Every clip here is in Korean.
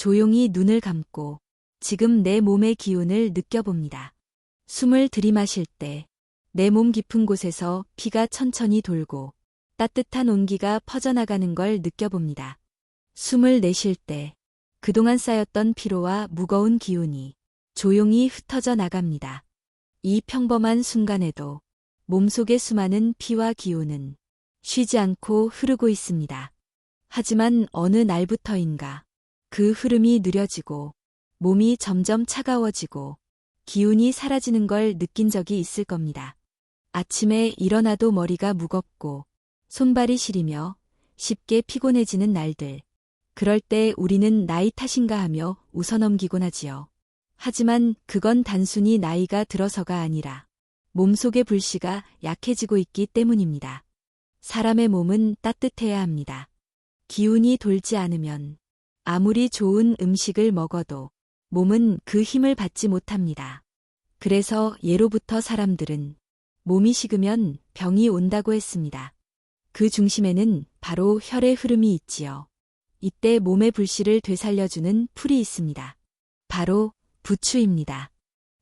조용히 눈을 감고 지금 내 몸의 기운을 느껴봅니다. 숨을 들이마실 때 내 몸 깊은 곳에서 피가 천천히 돌고 따뜻한 온기가 퍼져나가는 걸 느껴봅니다. 숨을 내쉴 때 그동안 쌓였던 피로와 무거운 기운이 조용히 흩어져 나갑니다. 이 평범한 순간에도 몸속의 수많은 피와 기운은 쉬지 않고 흐르고 있습니다. 하지만 어느 날부터인가 그 흐름이 느려지고 몸이 점점 차가워지고 기운이 사라지는 걸 느낀 적이 있을 겁니다. 아침에 일어나도 머리가 무겁고 손발이 시리며 쉽게 피곤해지는 날들. 그럴 때 우리는 나이 탓인가 하며 웃어넘기곤 하지요. 하지만 그건 단순히 나이가 들어서가 아니라 몸속의 불씨가 약해지고 있기 때문입니다. 사람의 몸은 따뜻해야 합니다. 기운이 돌지 않으면 아무리 좋은 음식을 먹어도 몸은 그 힘을 받지 못합니다. 그래서 예로부터 사람들은 몸이 식으면 병이 온다고 했습니다. 그 중심에는 바로 혈의 흐름이 있지요. 이때 몸의 불씨를 되살려주는 풀이 있습니다. 바로 부추입니다.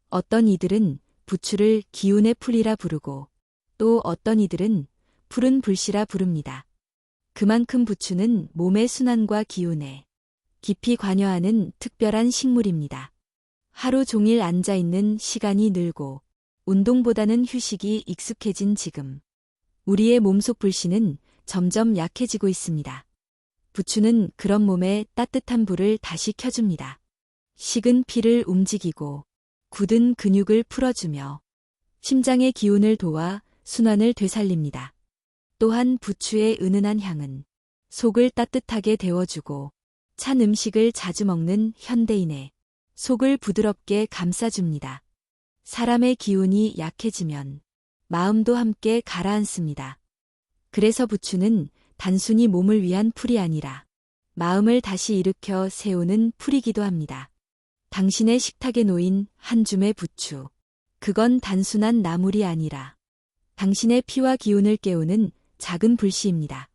어떤 이들은 부추를 기운의 풀이라 부르고 또 어떤 이들은 푸른 불씨라 부릅니다. 그만큼 부추는 몸의 순환과 기운에 깊이 관여하는 특별한 식물입니다. 하루 종일 앉아있는 시간이 늘고 운동보다는 휴식이 익숙해진 지금 우리의 몸속 불씨는 점점 약해지고 있습니다. 부추는 그런 몸에 따뜻한 불을 다시 켜줍니다. 식은 피를 움직이고 굳은 근육을 풀어주며 심장의 기운을 도와 순환을 되살립니다. 또한 부추의 은은한 향은 속을 따뜻하게 데워주고 찬 음식을 자주 먹는 현대인의 속을 부드럽게 감싸줍니다. 사람의 기운이 약해지면 마음도 함께 가라앉습니다. 그래서 부추는 단순히 몸을 위한 풀이 아니라 마음을 다시 일으켜 세우는 풀이기도 합니다. 당신의 식탁에 놓인 한 줌의 부추. 그건 단순한 나물이 아니라 당신의 피와 기운을 깨우는 작은 불씨입니다.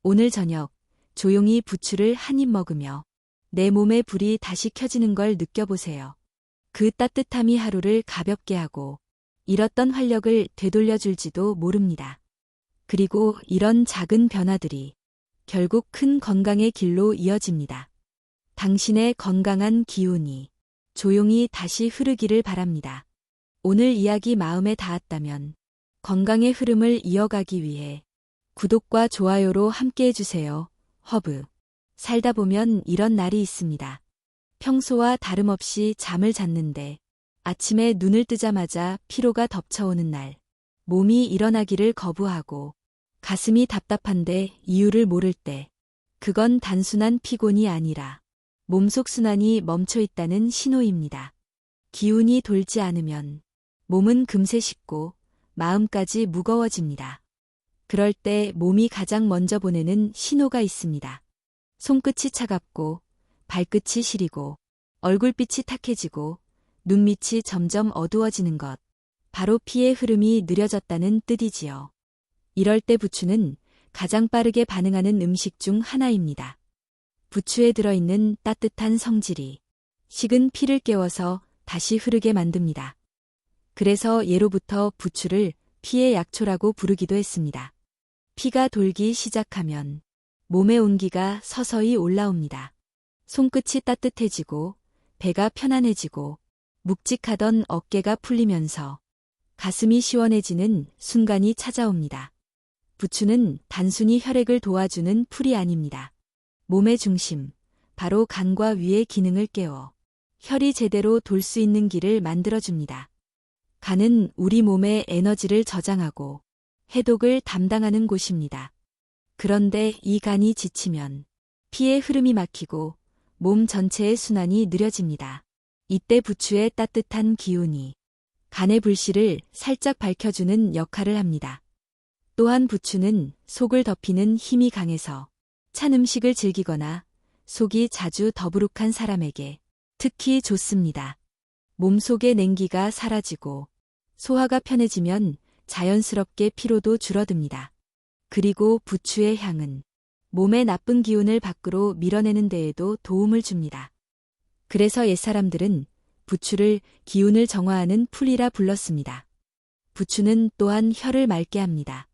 오늘 저녁 조용히 부추를 한 입 먹으며 내 몸의 불이 다시 켜지는 걸 느껴보세요. 그 따뜻함이 하루를 가볍게 하고 잃었던 활력을 되돌려줄지도 모릅니다. 그리고 이런 작은 변화들이 결국 큰 건강의 길로 이어집니다. 당신의 건강한 기운이 조용히 다시 흐르기를 바랍니다. 오늘 이야기 마음에 닿았다면 건강의 흐름을 이어가기 위해 구독과 좋아요로 함께 해주세요. 허브. 살다 보면 이런 날이 있습니다. 평소와 다름없이 잠을 잤는데 아침에 눈을 뜨자마자 피로가 덮쳐오는 날. 몸이 일어나기를 거부하고 가슴이 답답한데 이유를 모를 때. 그건 단순한 피곤이 아니라 몸속 순환이 멈춰 있다는 신호입니다. 기운이 돌지 않으면 몸은 금세 식고 마음까지 무거워집니다. 그럴 때 몸이 가장 먼저 보내는 신호가 있습니다. 손끝이 차갑고 발끝이 시리고 얼굴빛이 탁해지고 눈밑이 점점 어두워지는 것. 바로 피의 흐름이 느려졌다는 뜻이지요. 이럴 때 부추는 가장 빠르게 반응하는 음식 중 하나입니다. 부추에 들어있는 따뜻한 성질이 식은 피를 깨워서 다시 흐르게 만듭니다. 그래서 예로부터 부추를 피의 약초라고 부르기도 했습니다. 피가 돌기 시작하면 몸의 온기가 서서히 올라옵니다. 손끝이 따뜻해지고 배가 편안해지고 묵직하던 어깨가 풀리면서 가슴이 시원해지는 순간이 찾아옵니다. 부추는 단순히 혈액을 도와주는 풀이 아닙니다. 몸의 중심, 바로 간과 위의 기능을 깨워 혈이 제대로 돌 수 있는 길을 만들어줍니다. 간은 우리 몸의 에너지를 저장하고 해독을 담당하는 곳입니다. 그런데 이 간이 지치면 피의 흐름이 막히고 몸 전체의 순환이 느려집니다. 이때 부추의 따뜻한 기운이 간의 불씨를 살짝 밝혀주는 역할을 합니다. 또한 부추는 속을 덮이는 힘이 강해서 찬 음식을 즐기거나 속이 자주 더부룩한 사람에게 특히 좋습니다. 몸속의 냉기가 사라지고 소화가 편해지면 자연스럽게 피로도 줄어듭니다. 그리고 부추의 향은 몸의 나쁜 기운을 밖으로 밀어내는 데에도 도움을 줍니다. 그래서 옛사람들은 부추를 기운을 정화하는 풀이라 불렀습니다. 부추는 또한 혀를 맑게 합니다.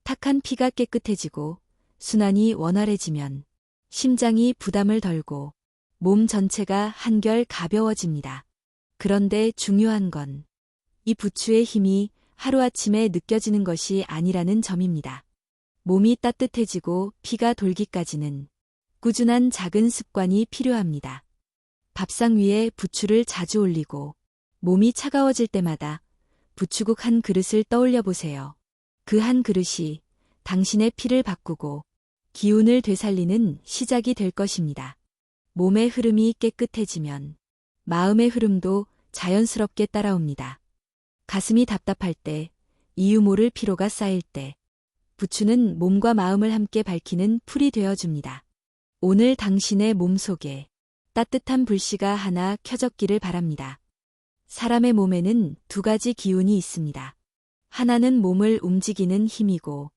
탁한 피가 깨끗해지고 순환이 원활해지면 심장이 부담을 덜고 몸 전체가 한결 가벼워집니다. 그런데 중요한 건 이 부추의 힘이 하루아침에 느껴지는 것이 아니라는 점입니다. 몸이 따뜻해지고 피가 돌기까지는 꾸준한 작은 습관이 필요합니다. 밥상 위에 부추를 자주 올리고 몸이 차가워질 때마다 부추국 한 그릇을 떠올려 보세요. 그 한 그릇이 당신의 피를 바꾸고 기운을 되살리는 시작이 될 것입니다. 몸의 흐름이 깨끗해지면 마음의 흐름도 자연스럽게 따라옵니다. 가슴이 답답할 때, 이유 모를 피로가 쌓일 때, 부추는 몸과 마음을 함께 밝히는 풀이 되어줍니다. 오늘 당신의 몸속에 따뜻한 불씨가 하나 켜졌기를 바랍니다. 사람의 몸에는 두 가지 기운이 있습니다. 하나는 몸을 움직이는 힘이고,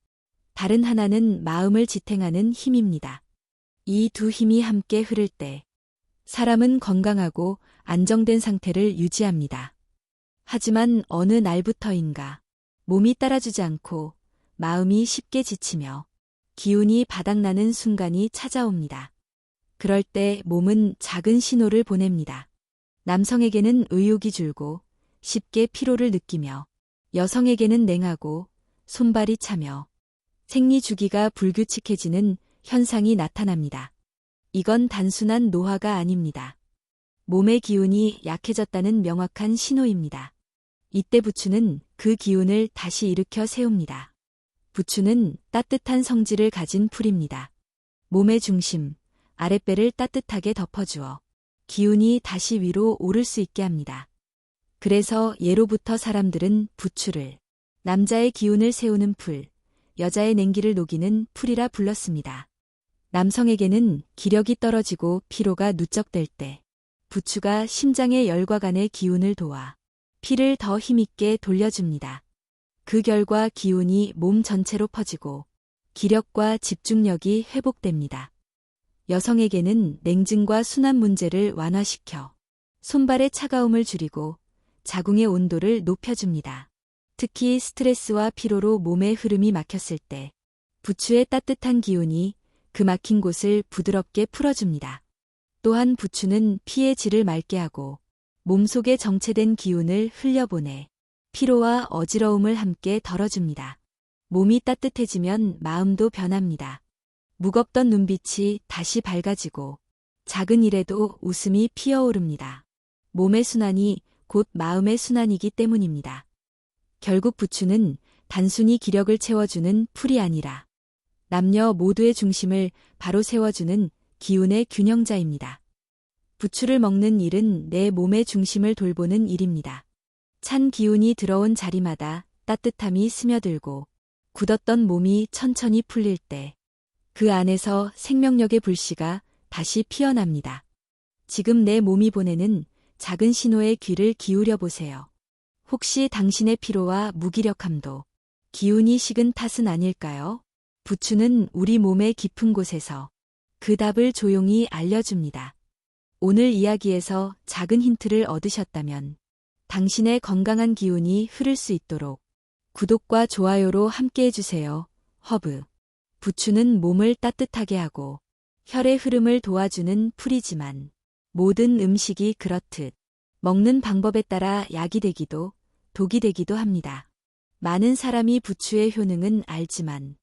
다른 하나는 마음을 지탱하는 힘입니다. 이 두 힘이 함께 흐를 때, 사람은 건강하고 안정된 상태를 유지합니다. 하지만 어느 날부터인가 몸이 따라주지 않고 마음이 쉽게 지치며 기운이 바닥나는 순간이 찾아옵니다. 그럴 때 몸은 작은 신호를 보냅니다. 남성에게는 의욕이 줄고 쉽게 피로를 느끼며 여성에게는 냉하고 손발이 차며 생리 주기가 불규칙해지는 현상이 나타납니다. 이건 단순한 노화가 아닙니다. 몸의 기운이 약해졌다는 명확한 신호입니다. 이때 부추는 그 기운을 다시 일으켜 세웁니다. 부추는 따뜻한 성질을 가진 풀입니다. 몸의 중심, 아랫배를 따뜻하게 덮어주어 기운이 다시 위로 오를 수 있게 합니다. 그래서 예로부터 사람들은 부추를 남자의 기운을 세우는 풀, 여자의 냉기를 녹이는 풀이라 불렀습니다. 남성에게는 기력이 떨어지고 피로가 누적될 때 부추가 심장의 열과 간의 기운을 도와 피를 더 힘있게 돌려줍니다. 그 결과 기운이 몸 전체로 퍼지고 기력과 집중력이 회복됩니다. 여성에게는 냉증과 순환 문제를 완화시켜 손발의 차가움을 줄이고 자궁의 온도를 높여줍니다. 특히 스트레스와 피로로 몸의 흐름이 막혔을 때 부추의 따뜻한 기운이 그 막힌 곳을 부드럽게 풀어줍니다. 또한 부추는 피의 질을 맑게 하고 몸속에 정체된 기운을 흘려보내 피로와 어지러움을 함께 덜어줍니다. 몸이 따뜻해지면 마음도 변합니다. 무겁던 눈빛이 다시 밝아지고 작은 일에도 웃음이 피어오릅니다. 몸의 순환이 곧 마음의 순환이기 때문입니다. 결국 부추는 단순히 기력을 채워주는 풀이 아니라 남녀 모두의 중심을 바로 세워주는 기운의 균형자입니다. 부추를 먹는 일은 내 몸의 중심을 돌보는 일입니다. 찬 기운이 들어온 자리마다 따뜻함이 스며들고 굳었던 몸이 천천히 풀릴 때 그 안에서 생명력의 불씨가 다시 피어납니다. 지금 내 몸이 보내는 작은 신호에 귀를 기울여 보세요. 혹시 당신의 피로와 무기력함도 기운이 식은 탓은 아닐까요? 부추는 우리 몸의 깊은 곳에서 그 답을 조용히 알려줍니다. 오늘 이야기에서 작은 힌트를 얻으셨다면 당신의 건강한 기운이 흐를 수 있도록 구독과 좋아요로 함께 해주세요. 허브. 부추는 몸을 따뜻하게 하고 혈의 흐름을 도와주는 풀이지만 모든 음식이 그렇듯 먹는 방법에 따라 약이 되기도 독이 되기도 합니다. 많은 사람이 부추의 효능은 알지만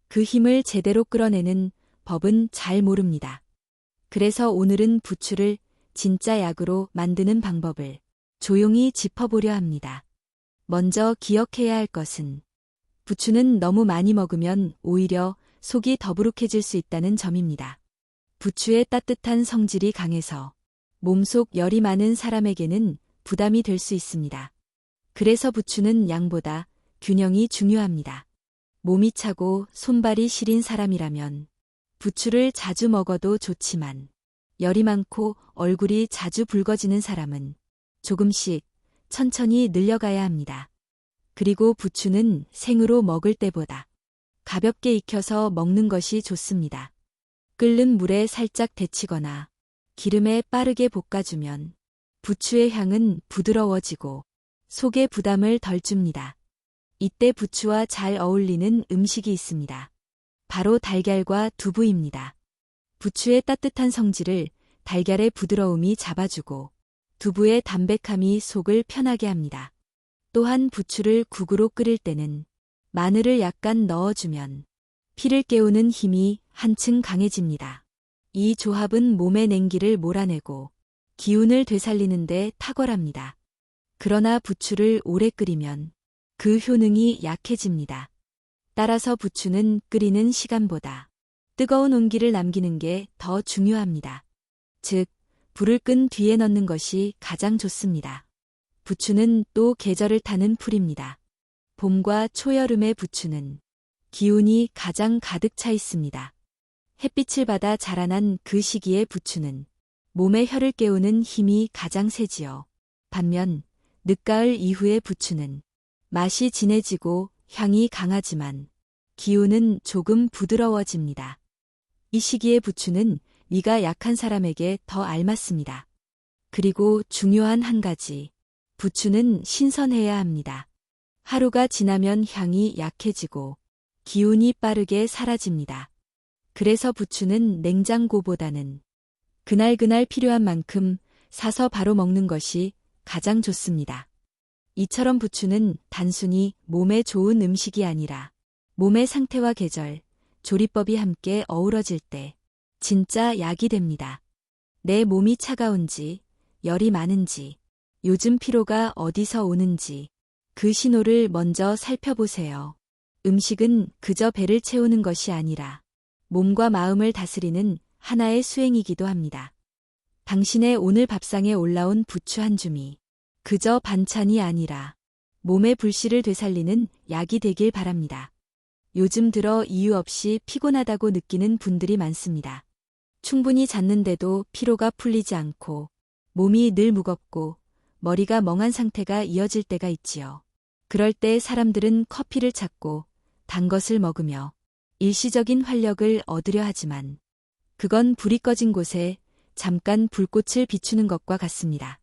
그 힘을 제대로 끌어내는 법은 잘 모릅니다. 그래서 오늘은 부추를 진짜 약으로 만드는 방법을 조용히 짚어보려 합니다. 먼저 기억해야 할 것은 부추는 너무 많이 먹으면 오히려 속이 더부룩해질 수 있다는 점입니다. 부추의 따뜻한 성질이 강해서 몸속 열이 많은 사람에게는 부담이 될 수 있습니다. 그래서 부추는 양보다 균형이 중요합니다. 몸이 차고 손발이 시린 사람이라면 부추를 자주 먹어도 좋지만 열이 많고 얼굴이 자주 붉어지는 사람은 조금씩 천천히 늘려가야 합니다. 그리고 부추는 생으로 먹을 때보다 가볍게 익혀서 먹는 것이 좋습니다. 끓는 물에 살짝 데치거나 기름에 빠르게 볶아주면 부추의 향은 부드러워지고 속의 부담을 덜 줍니다. 이때 부추와 잘 어울리는 음식이 있습니다. 바로 달걀과 두부입니다. 부추의 따뜻한 성질을 달걀의 부드러움이 잡아주고 두부의 담백함이 속을 편하게 합니다. 또한 부추를 국으로 끓일 때는 마늘을 약간 넣어주면 피를 깨우는 힘이 한층 강해집니다. 이 조합은 몸의 냉기를 몰아내고 기운을 되살리는 데 탁월합니다. 그러나 부추를 오래 끓이면 그 효능이 약해집니다. 따라서 부추는 끓이는 시간보다 뜨거운 온기를 남기는 게 더 중요합니다. 즉, 불을 끈 뒤에 넣는 것이 가장 좋습니다. 부추는 또 계절을 타는 풀입니다. 봄과 초여름의 부추는 기운이 가장 가득 차 있습니다. 햇빛을 받아 자라난 그 시기의 부추는 몸의 혈을 깨우는 힘이 가장 세지요. 반면 늦가을 이후의 부추는 맛이 진해지고 향이 강하지만 기운은 조금 부드러워집니다. 이 시기의 부추는 위가 약한 사람에게 더 알맞습니다. 그리고 중요한 한 가지, 부추는 신선해야 합니다. 하루가 지나면 향이 약해지고 기운이 빠르게 사라집니다. 그래서 부추는 냉장고보다는 그날그날 필요한 만큼 사서 바로 먹는 것이 가장 좋습니다. 이처럼 부추는 단순히 몸에 좋은 음식이 아니라 몸의 상태와 계절, 조리법이 함께 어우러질 때 진짜 약이 됩니다. 내 몸이 차가운지, 열이 많은지, 요즘 피로가 어디서 오는지 그 신호를 먼저 살펴보세요. 음식은 그저 배를 채우는 것이 아니라 몸과 마음을 다스리는 하나의 수행이기도 합니다. 당신의 오늘 밥상에 올라온 부추 한 줌이 그저 반찬이 아니라 몸의 불씨를 되살리는 약이 되길 바랍니다. 요즘 들어 이유 없이 피곤하다고 느끼는 분들이 많습니다. 충분히 잤는데도 피로가 풀리지 않고 몸이 늘 무겁고 머리가 멍한 상태가 이어질 때가 있지요. 그럴 때 사람들은 커피를 찾고 단 것을 먹으며 일시적인 활력을 얻으려 하지만 그건 불이 꺼진 곳에 잠깐 불꽃을 비추는 것과 같습니다.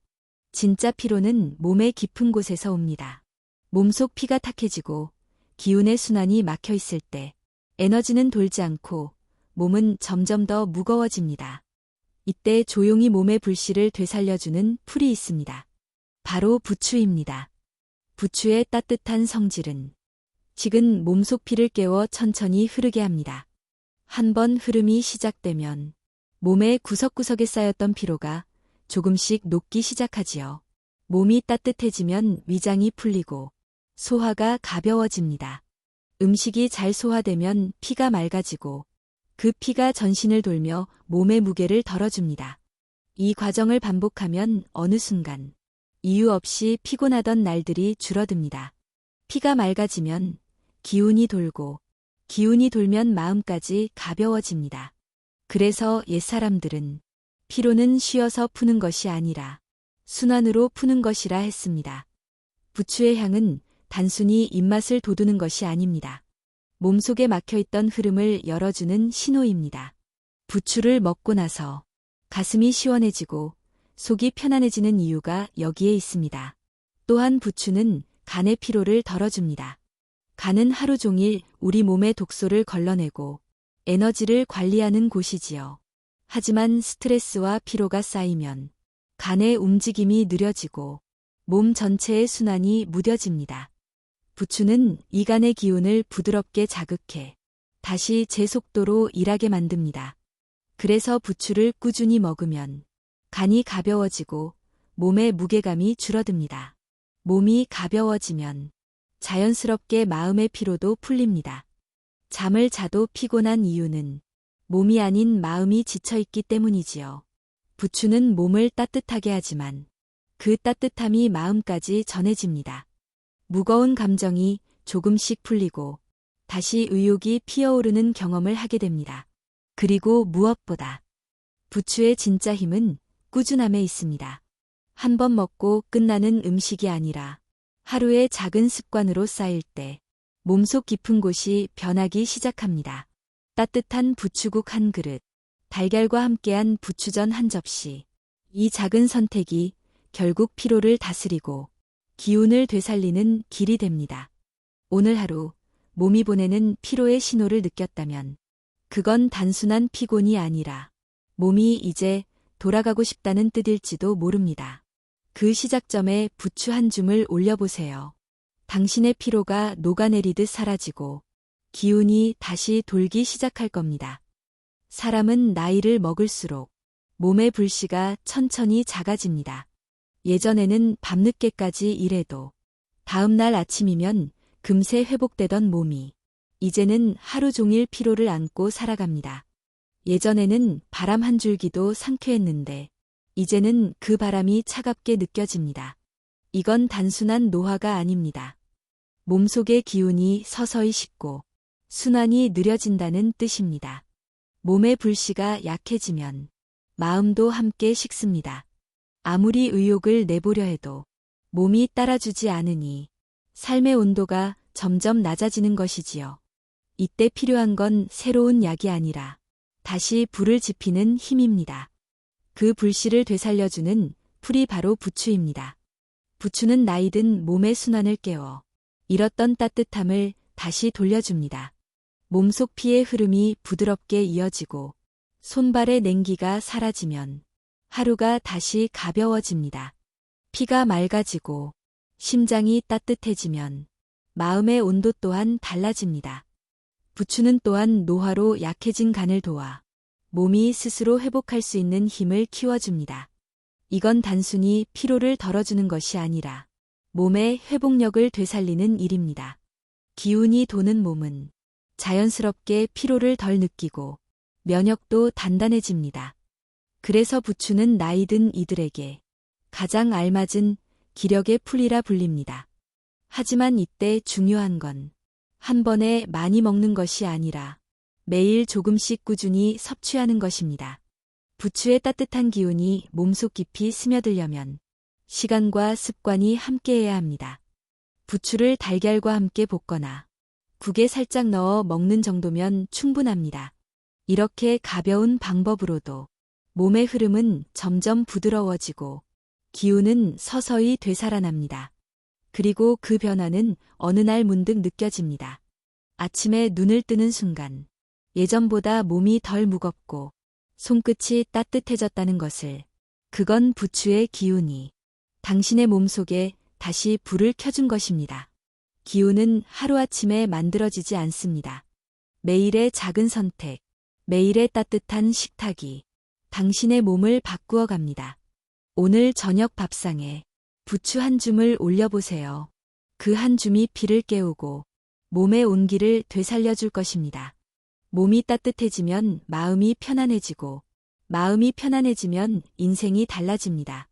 진짜 피로는 몸의 깊은 곳에서 옵니다. 몸속 피가 탁해지고 기운의 순환이 막혀 있을 때 에너지는 돌지 않고 몸은 점점 더 무거워집니다. 이때 조용히 몸의 불씨를 되살려주는 풀이 있습니다. 바로 부추입니다. 부추의 따뜻한 성질은 식은 몸속 피를 깨워 천천히 흐르게 합니다. 한번 흐름이 시작되면 몸의 구석구석에 쌓였던 피로가 조금씩 녹기 시작하지요. 몸이 따뜻해지면 위장이 풀리고 소화가 가벼워집니다. 음식이 잘 소화되면 피가 맑아지고 그 피가 전신을 돌며 몸의 무게를 덜어줍니다. 이 과정을 반복하면 어느 순간 이유 없이 피곤하던 날들이 줄어듭니다. 피가 맑아지면 기운이 돌고 기운이 돌면 마음까지 가벼워집니다. 그래서 옛사람들은 피로는 쉬어서 푸는 것이 아니라 순환으로 푸는 것이라 했습니다. 부추의 향은 단순히 입맛을 돋우는 것이 아닙니다. 몸속에 막혀있던 흐름을 열어주는 신호입니다. 부추를 먹고 나서 가슴이 시원해지고 속이 편안해지는 이유가 여기에 있습니다. 또한 부추는 간의 피로를 덜어줍니다. 간은 하루 종일 우리 몸의 독소를 걸러내고 에너지를 관리하는 곳이지요. 하지만 스트레스와 피로가 쌓이면 간의 움직임이 느려지고 몸 전체의 순환이 무뎌집니다. 부추는 이 간의 기운을 부드럽게 자극해 다시 제 속도로 일하게 만듭니다. 그래서 부추를 꾸준히 먹으면 간이 가벼워지고 몸의 무게감이 줄어듭니다. 몸이 가벼워지면 자연스럽게 마음의 피로도 풀립니다. 잠을 자도 피곤한 이유는 몸이 아닌 마음이 지쳐있기 때문이지요. 부추는 몸을 따뜻하게 하지만 그 따뜻함이 마음까지 전해집니다. 무거운 감정이 조금씩 풀리고 다시 의욕이 피어오르는 경험을 하게 됩니다. 그리고 무엇보다 부추의 진짜 힘은 꾸준함에 있습니다. 한 번 먹고 끝나는 음식이 아니라 하루의 작은 습관으로 쌓일 때 몸속 깊은 곳이 변하기 시작합니다. 따뜻한 부추국 한 그릇, 달걀과 함께한 부추전 한 접시. 이 작은 선택이 결국 피로를 다스리고 기운을 되살리는 길이 됩니다. 오늘 하루 몸이 보내는 피로의 신호를 느꼈다면 그건 단순한 피곤이 아니라 몸이 이제 돌아가고 싶다는 뜻일지도 모릅니다. 그 시작점에 부추 한 줌을 올려보세요. 당신의 피로가 녹아내리듯 사라지고 기운이 다시 돌기 시작할 겁니다. 사람은 나이를 먹을수록 몸의 불씨가 천천히 작아집니다. 예전에는 밤늦게까지 일해도 다음 날 아침이면 금세 회복되던 몸이 이제는 하루 종일 피로를 안고 살아갑니다. 예전에는 바람 한 줄기도 상쾌했는데 이제는 그 바람이 차갑게 느껴집니다. 이건 단순한 노화가 아닙니다. 몸속의 기운이 서서히 식고 순환이 느려진다는 뜻입니다. 몸의 불씨가 약해지면 마음도 함께 식습니다. 아무리 의욕을 내보려 해도 몸이 따라주지 않으니 삶의 온도가 점점 낮아지는 것이지요. 이때 필요한 건 새로운 약이 아니라 다시 불을 지피는 힘입니다. 그 불씨를 되살려주는 풀이 바로 부추입니다. 부추는 나이든 몸의 순환을 깨워 잃었던 따뜻함을 다시 돌려줍니다. 몸속 피의 흐름이 부드럽게 이어지고 손발의 냉기가 사라지면 하루가 다시 가벼워집니다. 피가 맑아지고 심장이 따뜻해지면 마음의 온도 또한 달라집니다. 부추는 또한 노화로 약해진 간을 도와 몸이 스스로 회복할 수 있는 힘을 키워줍니다. 이건 단순히 피로를 덜어주는 것이 아니라 몸의 회복력을 되살리는 일입니다. 기운이 도는 몸은 자연스럽게 피로를 덜 느끼고 면역도 단단해집니다. 그래서 부추는 나이든 이들에게 가장 알맞은 기력의 풀이라 불립니다. 하지만 이때 중요한 건 한 번에 많이 먹는 것이 아니라 매일 조금씩 꾸준히 섭취하는 것입니다. 부추의 따뜻한 기운이 몸속 깊이 스며들려면 시간과 습관이 함께해야 합니다. 부추를 달걀과 함께 볶거나 국에 살짝 넣어 먹는 정도면 충분합니다. 이렇게 가벼운 방법으로도 몸의 흐름은 점점 부드러워지고 기운은 서서히 되살아납니다. 그리고 그 변화는 어느 날 문득 느껴집니다. 아침에 눈을 뜨는 순간 예전보다 몸이 덜 무겁고 손끝이 따뜻해졌다는 것을, 그건 부추의 기운이 당신의 몸속에 다시 불을 켜준 것입니다. 기운은 하루아침에 만들어지지 않습니다. 매일의 작은 선택, 매일의 따뜻한 식탁이 당신의 몸을 바꾸어 갑니다. 오늘 저녁 밥상에 부추 한 줌을 올려보세요. 그 한 줌이 피를 깨우고 몸의 온기를 되살려줄 것입니다. 몸이 따뜻해지면 마음이 편안해지고 마음이 편안해지면 인생이 달라집니다.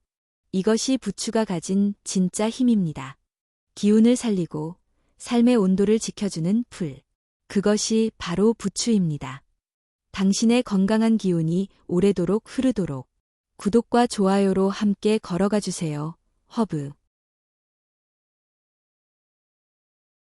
이것이 부추가 가진 진짜 힘입니다. 기운을 살리고 삶의 온도를 지켜주는 풀. 그것이 바로 부추입니다. 당신의 건강한 기운이 오래도록 흐르도록 구독과 좋아요로 함께 걸어가 주세요. 허브.